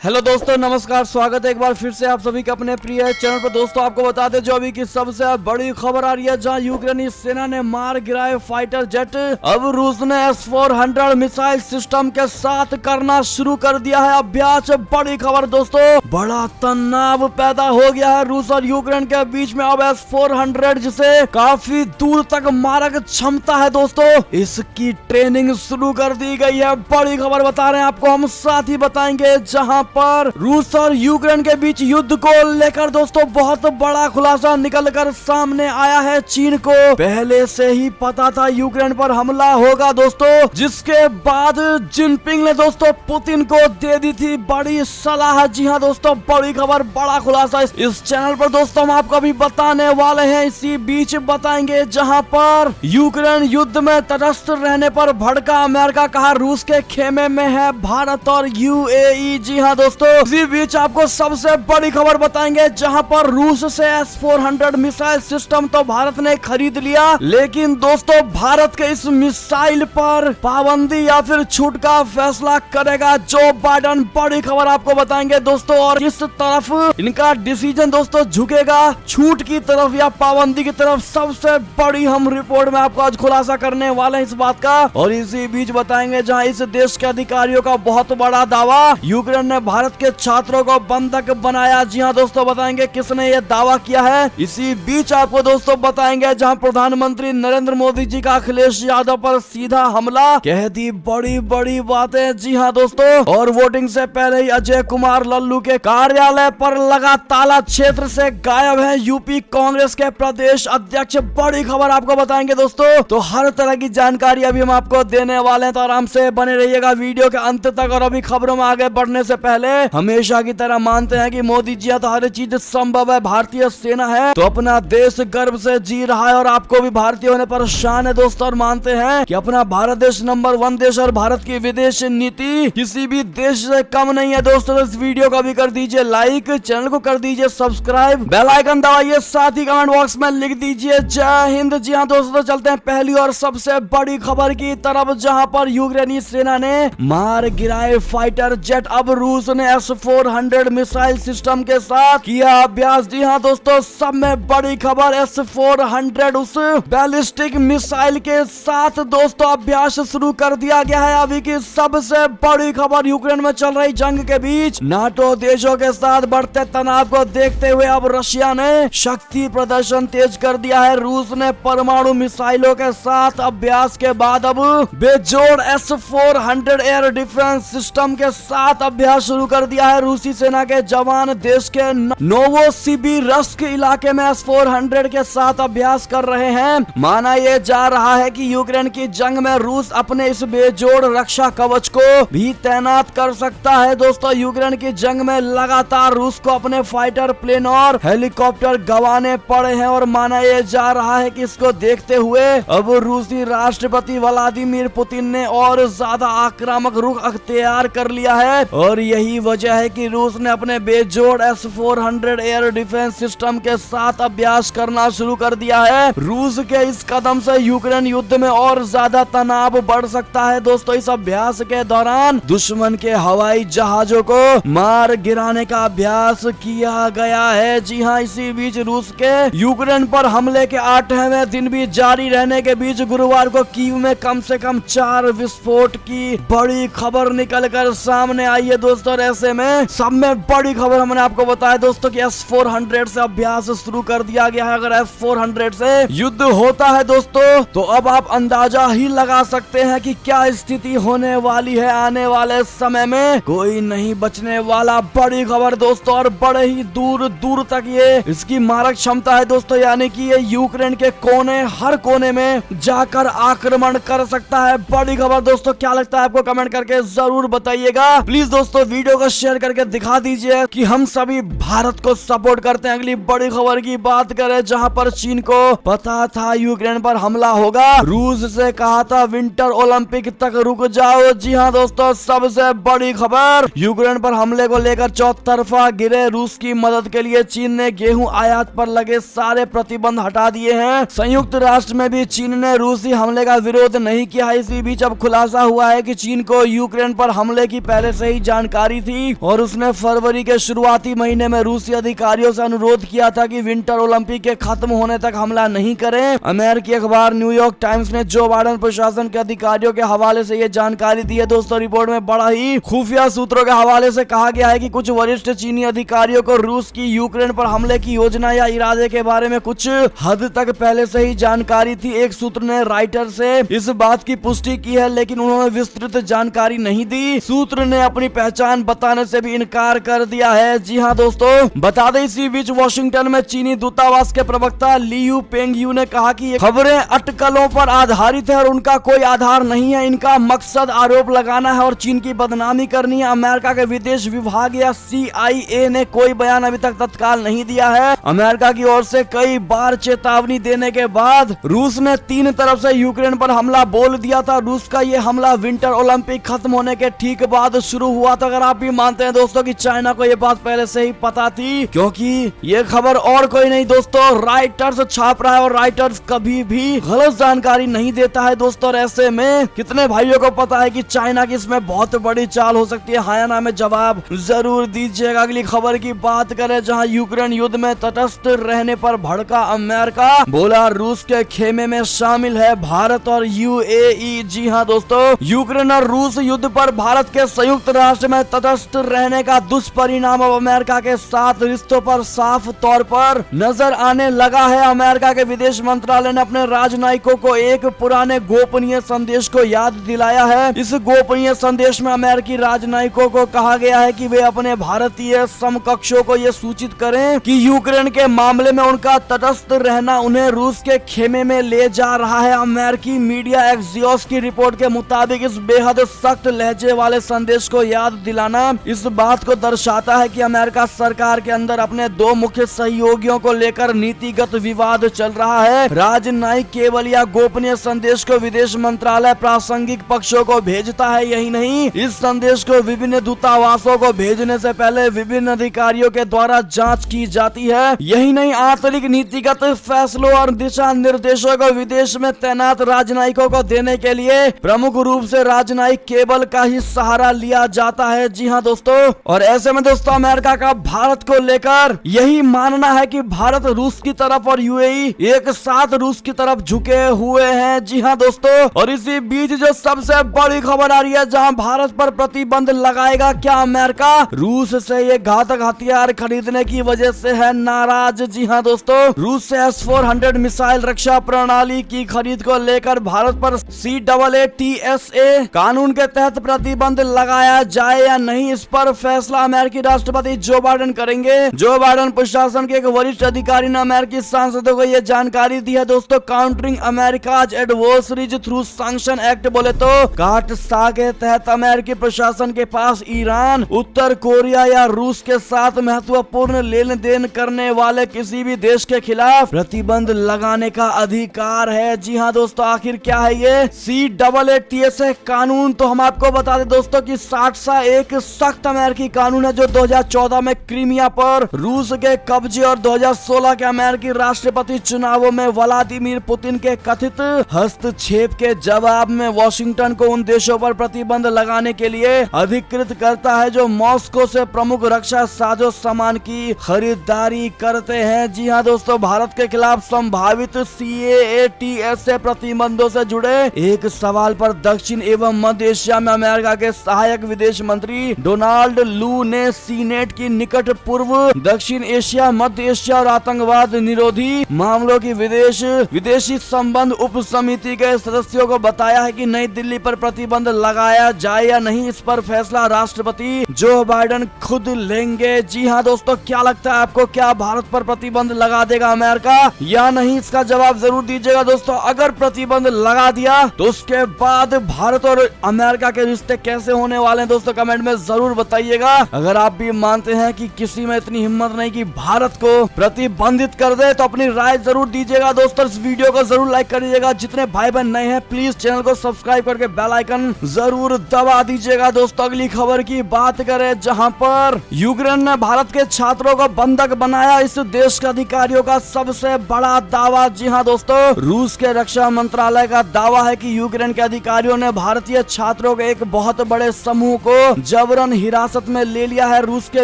Hello दोस्तों, नमस्कार। स्वागत है एक बार फिर से आप सभी के अपने प्रिय चैनल पर। दोस्तों आपको बता दें जो अभी की सबसे बड़ी खबर आ रही है, जहां यूक्रेनी सेना ने मार गिराए फाइटर जेट। अब रूस ने S-400 मिसाइल सिस्टम के साथ करना शुरू कर दिया है अभ्यास। बड़ी खबर दोस्तों, बड़ा तनाव पैदा हो गया है रूस और यूक्रेन के बीच में। अब S-400 जिसे काफी दूर तक मारक क्षमता है दोस्तों, इसकी ट्रेनिंग शुरू कर दी गई है। बड़ी खबर बता रहे हैं आपको हम, साथ ही बताएंगे जहां पर रूस और यूक्रेन के बीच युद्ध को लेकर दोस्तों बहुत बड़ा खुलासा निकलकर सामने आया है। चीन को पहले से ही पता था यूक्रेन पर हमला होगा दोस्तों, जिसके बाद जिनपिंग ने दोस्तों पुतिन को दे दी थी बड़ी सलाह। जी हाँ दोस्तों, बड़ी खबर, बड़ा खुलासा इस चैनल पर दोस्तों हम आपको अभी बताने वाले हैं। इसी बीच बताएंगे जहां पर यूक्रेन युद्ध में तटस्थ रहने पर भड़का अमेरिका, कहा रूस के खेमे में है भारत और UAE। जी हाँ दोस्तों, इसी बीच आपको सबसे बड़ी खबर बताएंगे जहां पर रूस से S-400 मिसाइल सिस्टम तो भारत ने खरीद लिया, लेकिन दोस्तों भारत के इस मिसाइल पर पाबंदी या फिर छूट का फैसला करेगा जो बाइडन। बड़ी खबर आपको बताएंगे दोस्तों, और किस तरफ इनका डिसीजन दोस्तों झुकेगा, छूट की तरफ या पाबंदी की तरफ। सबसे बड़ी हम रिपोर्ट में आपको आज खुलासा करने वाले हैं इस बात का। और इसी बीच बताएंगे जहां इस देश के अधिकारियों का बहुत बड़ा दावा, यूक्रेन ने भारत के छात्रों को बंधक बनाया। जी हाँ दोस्तों, बताएंगे किसने ये दावा किया है। इसी बीच आपको दोस्तों बताएंगे जहां प्रधानमंत्री नरेंद्र मोदी जी का अखिलेश यादव पर सीधा हमला, कह दी बड़ी बड़ी बातें। जी हाँ दोस्तों, और वोटिंग से पहले ही अजय कुमार लल्लू के कार्यालय पर लगा ताला, क्षेत्र से गायब है यूपी कांग्रेस के प्रदेश अध्यक्ष। बड़ी खबर आपको बताएंगे दोस्तों, तो हर तरह की जानकारी अभी हम आपको देने वाले हैं, तो आराम से बने रहिएगा वीडियो के अंत तक। और अभी खबरों में आगे बढ़ने से पहले हमेशा की तरह मानते हैं कि मोदी जी तो हर चीज संभव है, भारतीय सेना है तो अपना देश गर्व से जी रहा है और आपको भी भारतीय होने पर शान है दोस्तों। और मानते हैं कि अपना भारत देश नंबर 1 देश और भारत की विदेश नीति किसी भी देश से कम नहीं है दोस्तों। इस वीडियो को भी कर दीजिए लाइक, चैनल को कर दीजिए सब्सक्राइब, बेल आइकन दबाइए, साथ ही कमेंट बॉक्स में लिख दीजिए जय हिंद। जी हाँ दोस्तों, चलते हैं पहली और सबसे बड़ी खबर की तरफ, जहां पर यूक्रेनी सेना ने मार गिराए फाइटर जेट। अब रूस ने S-400 मिसाइल सिस्टम के साथ किया अभ्यास। जी हाँ दोस्तों, सब में बड़ी खबर, S-400 उस बैलिस्टिक मिसाइल के साथ दोस्तों अभ्यास शुरू कर दिया गया है। अभी की सबसे बड़ी खबर, यूक्रेन में चल रही जंग के बीच नाटो देशों के साथ बढ़ते तनाव को देखते हुए अब रशिया ने शक्ति प्रदर्शन तेज कर दिया है। रूस ने परमाणु मिसाइलों के साथ अभ्यास के बाद अब बेजोड़ S-400 एयर डिफेंस सिस्टम के साथ अभ्यास शुरू कर दिया है। रूसी सेना के जवान देश के नोवोसिबिर्स्क इलाके में S-400 के साथ अभ्यास कर रहे हैं। माना यह जा रहा है कि यूक्रेन की जंग में रूस अपने इस बेजोड़ रक्षा कवच को भी तैनात कर सकता है दोस्तों। यूक्रेन की जंग में लगातार रूस को अपने फाइटर प्लेन और हेलीकॉप्टर गंवाने पड़े हैं, और माना यह जा रहा है कि इसको देखते हुए अब रूसी राष्ट्रपति व्लादिमीर पुतिन ने और ज्यादा आक्रामक रुख अख्तियार कर लिया है। और यही वजह है कि रूस ने अपने बेजोड़ S-400 एयर डिफेंस सिस्टम के साथ अभ्यास करना शुरू कर दिया है। रूस के इस कदम से यूक्रेन युद्ध में और ज्यादा तनाव बढ़ सकता है दोस्तों। इस अभ्यास के दौरान दुश्मन के हवाई जहाजों को मार गिराने का अभ्यास किया गया है। जी हाँ, इसी बीच रूस के यूक्रेन पर हमले के 8वें दिन भी जारी रहने के बीच गुरुवार को कीव में कम से कम 4 विस्फोट की बड़ी खबर निकल कर सामने आई है दोस्तों। ऐसे में सब में बड़ी खबर हमने आपको बताया दोस्तों कि S-400 से अभ्यास शुरू कर दिया गया है। अगर S-400 से युद्ध होता है दोस्तों, तो अब आप अंदाजा ही लगा सकते हैं कि क्या स्थिति होने वाली है आने वाले समय में। कोई नहीं बचने वाला। बड़ी खबर दोस्तों, और बड़े ही दूर दूर तक ये इसकी मारक क्षमता है दोस्तों, यानी कि ये यूक्रेन के कोने हर कोने में जाकर आक्रमण कर सकता है। बड़ी खबर दोस्तों, क्या लगता है आपको कमेंट करके जरूर बताइएगा। प्लीज दोस्तों वीडियो को शेयर करके दिखा दीजिए कि हम सभी भारत को सपोर्ट करते हैं। अगली बड़ी खबर की बात करें, जहां पर चीन को पता था यूक्रेन पर हमला होगा, रूस से कहा था विंटर ओलंपिक तक रुक जाओ। जी हाँ दोस्तों, सबसे बड़ी खबर, यूक्रेन पर हमले को लेकर चौतरफा गिरे रूस की मदद के लिए चीन ने गेहूं आयात पर लगे सारे प्रतिबंध हटा दिए हैं। संयुक्त राष्ट्र में भी चीन ने रूसी हमले का विरोध नहीं किया है। इसी बीच अब खुलासा हुआ है कि चीन को यूक्रेन पर हमले की पहले से ही जानकारी जारी थी और उसने फरवरी के शुरुआती महीने में रूसी अधिकारियों से अनुरोध किया था कि विंटर ओलंपिक के खत्म होने तक हमला नहीं करें। अमेरिकी अखबार न्यूयॉर्क टाइम्स ने जो बाइडेन प्रशासन के अधिकारियों के हवाले से ये जानकारी दी है। दोस्तों रिपोर्ट में बड़ा ही खुफिया सूत्रों के हवाले से कहा गया है कि कुछ वरिष्ठ चीनी अधिकारियों को रूस की यूक्रेन पर हमले की योजना या इरादे के बारे में कुछ हद तक पहले से ही जानकारी थी। एक सूत्र ने राइटर से इस बात की पुष्टि की है, लेकिन उन्होंने विस्तृत जानकारी नहीं दी। सूत्र ने अपनी पहचान बताने से भी इनकार कर दिया है। जी हाँ दोस्तों, बता दें इसी बीच वाशिंगटन में चीनी दूतावास के प्रवक्ता लियू पेंगयू ने कहा कि ये खबरें अटकलों पर आधारित है और उनका कोई आधार नहीं है। इनका मकसद आरोप लगाना है और चीन की बदनामी करनी है। अमेरिका के विदेश विभाग या CIA ने कोई बयान अभी तक तत्काल नहीं दिया है। अमेरिका की ओर से कई बार चेतावनी देने के बाद रूस ने 3 तरफ से यूक्रेन पर हमला बोल दिया था। रूस का ये हमला विंटर ओलंपिक खत्म होने के ठीक बाद शुरू हुआ था। अगर आप भी मानते हैं दोस्तों कि चाइना को ये बात पहले से ही पता थी, क्योंकि ये खबर और कोई नहीं दोस्तों, राइटर्स छाप रहा है और राइटर्स कभी भी गलत जानकारी नहीं देता है दोस्तों। और ऐसे में कितने भाइयों को पता है कि चाइना की इसमें बहुत बड़ी चाल हो सकती है? हाँ या ना में जवाब जरूर दीजिएगा। अगली खबर की बात करें, जहां यूक्रेन युद्ध में तटस्थ रहने पर भड़का अमेरिका, बोला रूस के खेमे में शामिल है भारत और UAE। जी हाँ दोस्तों, यूक्रेन और रूस युद्ध पर भारत के संयुक्त राष्ट्र में तटस्थ रहने का दुष्परिणाम अब अमेरिका के साथ रिश्तों पर साफ तौर पर नजर आने लगा है। अमेरिका के विदेश मंत्रालय ने अपने राजनयिकों को एक पुराने गोपनीय संदेश को याद दिलाया है। इस गोपनीय संदेश में अमेरिकी राजनयिकों को कहा गया है कि वे अपने भारतीय समकक्षों को यह सूचित करें कि यूक्रेन के मामले में उनका तटस्थ रहना उन्हें रूस के खेमे में ले जा रहा है। अमेरिकी मीडिया एक्सियोस की रिपोर्ट के मुताबिक इस बेहद सख्त लहजे वाले संदेश को याद दिलाना इस बात को दर्शाता है कि अमेरिका सरकार के अंदर अपने 2 मुख्य सहयोगियों को लेकर नीतिगत विवाद चल रहा है। राजनयिक केवल या गोपनीय संदेश को विदेश मंत्रालय प्रासंगिक पक्षों को भेजता है, यही नहीं, इस संदेश को विभिन्न दूतावासों को भेजने से पहले विभिन्न अधिकारियों के द्वारा जांच की जाती है। यही नहीं, आंतरिक नीतिगत फैसलों और दिशा निर्देशों को विदेश में तैनात राजनयिकों को देने के लिए प्रमुख रूप से राजनयिक केबल का ही सहारा लिया जाता है। जी हाँ दोस्तों, और ऐसे में दोस्तों अमेरिका का भारत को लेकर यही मानना है कि भारत रूस की तरफ और UAE एक साथ रूस की तरफ झुके हुए हैं। जी हाँ दोस्तों, और इसी बीच जो सबसे बड़ी खबर आ रही है, जहां भारत पर प्रतिबंध लगाएगा क्या अमेरिका? रूस से ये घातक हथियार खरीदने की वजह से है नाराज। जी हाँ दोस्तों, रूस से S-400 मिसाइल रक्षा प्रणाली की खरीद को लेकर भारत पर CAATSA कानून के तहत प्रतिबंध लगाया जाए या नहीं, इस पर फैसला अमेरिकी राष्ट्रपति जो बाइडेन करेंगे। जो बाइडेन प्रशासन के एक वरिष्ठ अधिकारी ने अमेरिकी सांसदों को यह जानकारी दी है दोस्तों। Countering America's adversaries through sanction act बोले तो काटसा के तहत अमेरिकी प्रशासन के पास ईरान, उत्तर कोरिया या रूस के साथ महत्वपूर्ण लेन देन करने वाले किसी भी देश के खिलाफ प्रतिबंध लगाने का अधिकार है। जी हाँ दोस्तों, आखिर क्या है ये CAATSA कानून? तो हम आपको बता दें दोस्तों कि 60 एक सख्त अमेरिकी कानून है जो 2014 में क्रीमिया पर रूस के कब्जे और 2016 के अमेरिकी राष्ट्रपति चुनावों में व्लादिमीर पुतिन के कथित हस्तक्षेप के जवाब में वॉशिंगटन को उन देशों पर प्रतिबंध लगाने के लिए अधिकृत करता है जो मॉस्को से प्रमुख रक्षा साजो सामान की खरीदारी करते हैं। जी हाँ दोस्तों, भारत के खिलाफ संभावित CAATSA प्रतिबंधों से जुड़े एक सवाल पर दक्षिण एवं मध्य एशिया में अमेरिका के सहायक विदेश मंत्री डोनाल्ड लू ने सीनेट की निकट पूर्व दक्षिण एशिया, मध्य एशिया और आतंकवाद निरोधी मामलों की विदेशी संबंध उप समिति के सदस्यों को बताया है कि नई दिल्ली पर प्रतिबंध लगाया जाए या नहीं, इस पर फैसला राष्ट्रपति जो बाइडेन खुद लेंगे। जी हाँ दोस्तों, क्या लगता है आपको, क्या भारत पर प्रतिबंध लगा देगा अमेरिका या नहीं? इसका जवाब जरूर दीजिएगा दोस्तों। अगर प्रतिबंध लगा दिया तो उसके बाद भारत और अमेरिका के रिश्ते कैसे होने वाले हैं दोस्तों, कमेंट में जरूर बताइएगा। अगर आप भी मानते हैं कि किसी में इतनी हिम्मत नहीं कि भारत को प्रतिबंधित कर दे तो अपनी राय जरूर दीजिएगा दोस्तों। इस वीडियो को जरूर लाइक करिएगा। जितने भाई बहन नए हैं प्लीज चैनल को सब्सक्राइब करके बेल आइकन जरूर दबा दीजिएगा दोस्तों। अगली खबर की बात करें, जहां पर यूक्रेन ने भारत के छात्रों को बंधक बनाया, इस देश के अधिकारियों का सबसे बड़ा दावा। जी हाँ दोस्तों, रूस के रक्षा मंत्रालय का दावा है कि यूक्रेन के अधिकारियों ने भारतीय छात्रों के एक बहुत बड़े समूह को जबरन हिरासत में ले लिया है। रूस के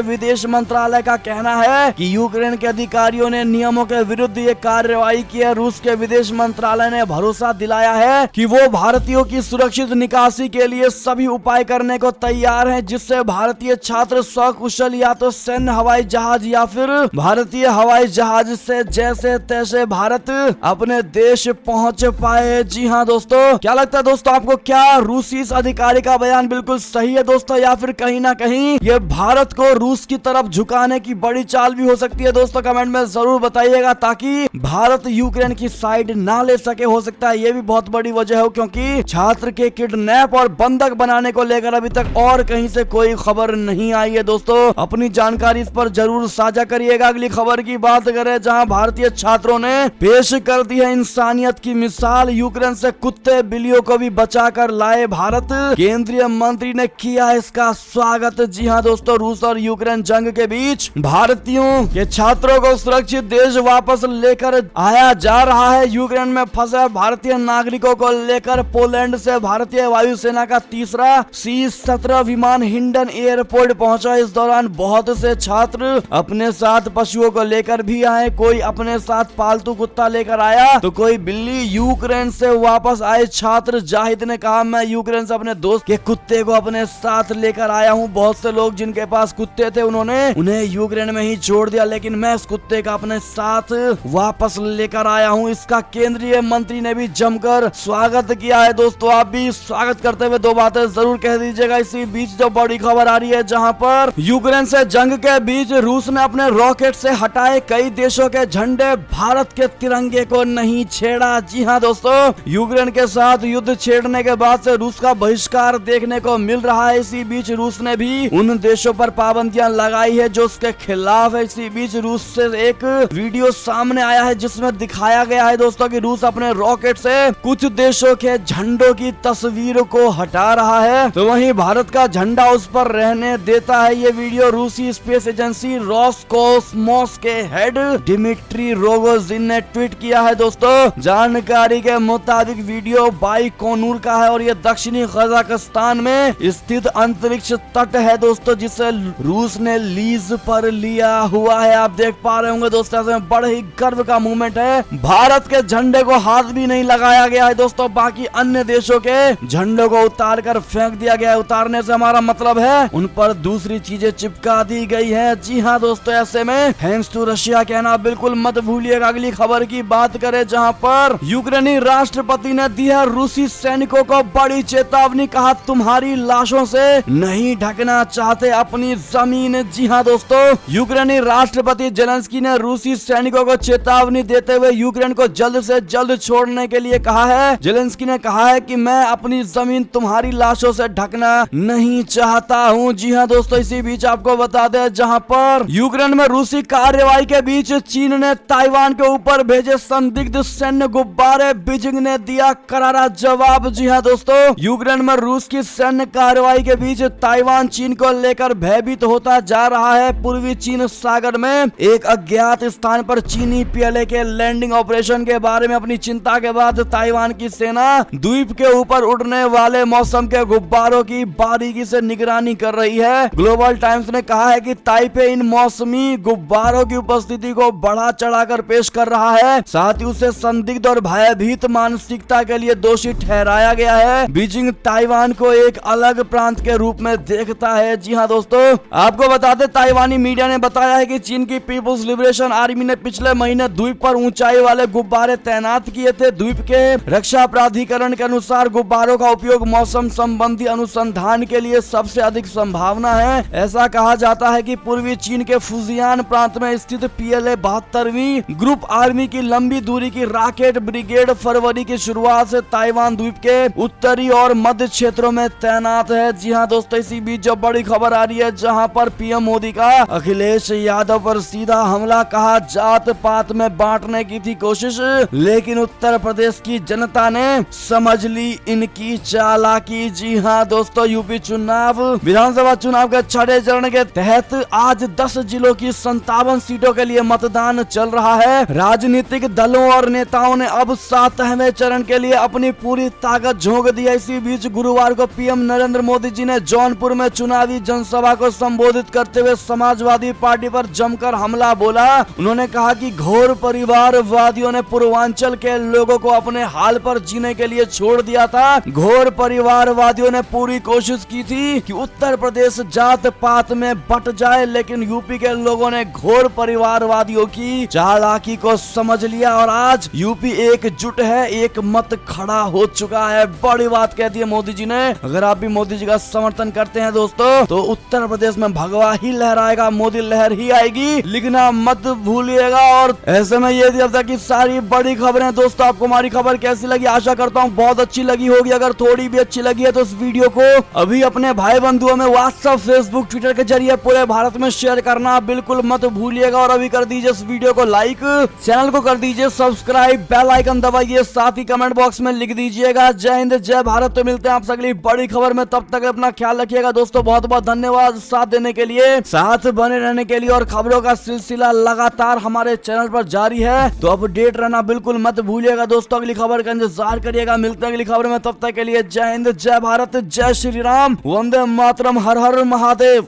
विदेश मंत्रालय का कहना है कि यूक्रेन के अधिकारियों ने नियमों के विरुद्ध ये कार्रवाई की है। रूस के विदेश मंत्रालय ने भरोसा दिलाया है कि वो भारतीयों की सुरक्षित निकासी के लिए सभी उपाय करने को तैयार हैं, जिससे भारतीय छात्र सकुशल या तो सैन्य हवाई जहाज या फिर भारतीय हवाई जहाज से जैसे तैसे भारत अपने देश पहुंच पाए। जी हाँ दोस्तों, क्या लगता है दोस्तों आपको, क्या रूसी इस अधिकारी का बयान बिल्कुल सही है दोस्तों, या फिर कहीं ना कहीं ये भारत को रूस की तरफ झुकाने की बड़ी चाल भी हो सकती है? दोस्तों कमेंट में जरूर बताइएगा, ताकि भारत यूक्रेन की साइड ना ले सके। हो सकता है ये भी बहुत बड़ी वजह हो, क्योंकि छात्र के किडनैप और बंधक बनाने को लेकर अभी तक और कहीं से कोई खबर नहीं आई है। दोस्तों अपनी जानकारी इस पर जरूर साझा करिएगा। अगली खबर की बात करें, जहां भारतीय छात्रों ने पेश कर दी है इंसानियत की मिसाल, यूक्रेन से कुत्ते बिल्लियों को भी बचाकर लाए भारत। केंद्रीय मंत्री ने किया इसका स्वागत। जी हाँ दोस्तों, रूस और यूक्रेन जंग के बीच भारतीयों के छात्रों को सुरक्षित देश वापस लेकर आया जा रहा है। यूक्रेन में फंसे भारतीय नागरिकों को लेकर पोलैंड से भारतीय वायुसेना का तीसरा C-17 विमान हिंडन एयरपोर्ट पहुंचा। इस दौरान बहुत से छात्र अपने साथ पशुओं को लेकर भी आए। कोई अपने साथ पालतू कुत्ता लेकर आया तो कोई बिल्ली। यूक्रेन से वापस आए छात्र जाहिद ने कहा, मैं यूक्रेन से अपने दोस्त के कुत्ते को अपने साथ लेकर आया हूँ। बहुत से लोग जिनके पास कुत्ते थे उन्होंने उन्हें यूक्रेन में ही छोड़ दिया, लेकिन मैं इस कुत्ते का अपने साथ वापस लेकर आया हूँ। इसका केंद्रीय मंत्री ने भी जमकर स्वागत किया है। दोस्तों आप भी स्वागत करते हुए दो बातें जरूर कह दीजिएगा। इसी बीच जो बड़ी खबर आ रही है, जहां पर यूक्रेन से जंग के बीच रूस ने अपने रॉकेट से हटाए कई देशों के झंडे, भारत के तिरंगे को नहीं छेड़ा। जी हाँ दोस्तों, यूक्रेन के साथ युद्ध छेड़ने के बाद से रूस का बहिष्कार देखने को मिल रहा है। इसी बीच रूस ने भी उन देशों पर पाबंदियां लगाई है जो उसके खिलाफ है। इसी बीच रूस से एक वीडियो सामने आया है जिसमें दिखाया गया है दोस्तों कि रूस अपने रॉकेट से कुछ देशों के झंडों की तस्वीरों को हटा रहा है, तो वहीं भारत का झंडा उस पर रहने देता है। ये वीडियो रूसी स्पेस एजेंसी रोसकोसमोस के हेड डिमिट्री रोगोजिन ने ट्वीट किया है। दोस्तों जानकारी के मुताबिक वीडियो बाइकोनूर का है और ये दक्षिणी कजाकिस्तान में स्थित अंतरिक्ष तट है दोस्तों, जिसे रूस ने लीज पर लिया हुआ है। आप देख पा रहे होंगे दोस्तों, बड़े ही गर्व का मूवमेंट है। भारत के झंडे को हाथ भी नहीं लगाया गया है दोस्तों, बाकी अन्य देशों के झंडों को उतार कर फेंक दिया गया है। उतारने से हमारा मतलब है उन पर दूसरी चीजें चिपका दी गई है। जी हाँ दोस्तों, ऐसे में थैंक्स टू रशिया कहना बिल्कुल मत भूलिएगा। अगली खबर की बात करें, जहाँ पर यूक्रेनी राष्ट्रपति ने दी है रूसी सैनिकों को बड़ी चेतावनी, कहा तुम्हारी लाशों से नहीं ढकना चाहते अपनी जमीन। जी हाँ दोस्तों, यूक्रेनी राष्ट्रपति जेलेंस्की ने रूसी सैनिकों को चेतावनी देते हुए यूक्रेन को जल्द से जल्द छोड़ने के लिए कहा है। जेलेंस्की ने कहा है कि मैं अपनी जमीन तुम्हारी लाशों से ढकना नहीं चाहता हूँ। जी हाँ दोस्तों, इसी बीच आपको बता दें, जहाँ पर यूक्रेन में रूसी कार्रवाई के बीच चीन ने ताइवान के ऊपर भेजे संदिग्ध सैन्य गुब्बारे, बीजिंग ने दिया करारा जवाब। जी हाँ दोस्तों, यूक्रेन में रूस की सैन्य कार्रवाई के बीच ताइवान चीन को लेकर भयभीत होता जा रहा है। पूर्वी चीन सागर में एक अज्ञात स्थान पर चीनी पीएलए के लैंडिंग ऑपरेशन के बारे में अपनी चिंता के बाद ताइवान की सेना द्वीप के ऊपर उड़ने वाले मौसम के गुब्बारों की बारीकी से निगरानी कर रही है। ग्लोबल टाइम्स ने कहा है कि ताइपे इन मौसमी गुब्बारों की उपस्थिति को बढ़ा चढ़ाकर पेश कर रहा है, साथ ही उसे संदिग्ध और भयभीत मानसिकता के लिए दोषी ठहराया गया है। बीजिंग ताइवान को एक अलग प्रांत के रूप में देखता है। जी हाँ दोस्तों, आपको बता दें, ताइवानी मीडिया ने बताया है कि चीन की पीपुल्स लिबरेशन आर्मी ने पिछले महीने द्वीप पर ऊंचाई वाले गुब्बारे तैनात किए थे। द्वीप के रक्षा प्राधिकरण के अनुसार गुब्बारों का उपयोग मौसम संबंधी अनुसंधान के लिए सबसे अधिक संभावना है। ऐसा कहा जाता है कि पूर्वी चीन के फुजियान प्रांत में स्थित पीएलए 72वीं ग्रुप आर्मी की लंबी दूरी की रॉकेट ब्रिगेड फरवरी की शुरुआत से ताइवान द्वीप के उत्तरी और मध्य क्षेत्रों में तैनात है। जी हाँ दोस्तों, इसी बीच जो बड़ी खबर आ रही है, जहां पर पीएम मोदी का अखिलेश यादव पर सीधा हमला, कहा जात पात में बांटने की थी कोशिश, लेकिन उत्तर प्रदेश की जनता ने समझ ली इनकी चालाकी। जी हाँ दोस्तों, यूपी चुनाव विधानसभा चुनाव के छठे चरण के तहत आज 10 जिलों की 57 सीटों के लिए मतदान चल रहा है। राजनीतिक दलों और नेताओं ने अब 7वें चरण के लिए अपनी पूरी ताकत झोंक दी है। इसी बीच गुरुवार को पीएम नरेंद्र मोदी जी ने जो जौनपुर में चुनावी जनसभा को संबोधित करते हुए समाजवादी पार्टी पर जमकर हमला बोला। उन्होंने कहा कि घोर परिवारवादियों ने पूर्वांचल के लोगों को अपने हाल पर जीने के लिए छोड़ दिया था। घोर परिवारवादियों ने पूरी कोशिश की थी कि उत्तर प्रदेश जात पात में बट जाए, लेकिन यूपी के लोगों ने घोर परिवारवादियों की चालाकी को समझ लिया और आज यूपी एकजुट है, एक मत खड़ा हो चुका है। बड़ी बात कहती है मोदी जी ने। अगर आप भी मोदी जी का समर्थन करते हैं दोस्तों, तो उत्तर प्रदेश में भगवा ही लहराएगा, मोदी लहर ही आएगी, लिखना मत भूलिएगा। और ऐसे में ये थी अब तक की सारी बड़ी खबरें। दोस्तों आपको हमारी खबर कैसी लगी? आशा करता हूँ बहुत अच्छी लगी होगी। अगर थोड़ी भी अच्छी लगी है तो इस वीडियो को अभी अपने भाई बंधुओं में व्हाट्सएप, फेसबुक, ट्विटर के जरिए पूरे भारत में शेयर करना बिल्कुल मत भूलिएगा। और अभी कर दीजिए इस वीडियो को लाइक, चैनल को कर दीजिए सब्सक्राइब, बेल आइकन दबाइए, साथ ही कमेंट बॉक्स में लिख दीजिएगा जय हिंद जय भारत। तो मिलते हैं आप अगली बड़ी खबर में, तब तक अपना ख्याल रखिएगा दोस्तों। बहुत बहुत धन्यवाद साथ देने के लिए, साथ बने रहने के लिए। और खबरों का सिलसिला लगातार हमारे चैनल पर जारी है, तो अपडेट रहना बिल्कुल मत भूलिएगा दोस्तों। अगली खबर का इंतजार करिएगा। मिलते हैं अगली खबर में, तब तक के लिए जय हिंद जय भारत, जय श्री राम, वंदे मातरम, हर हर महादेव।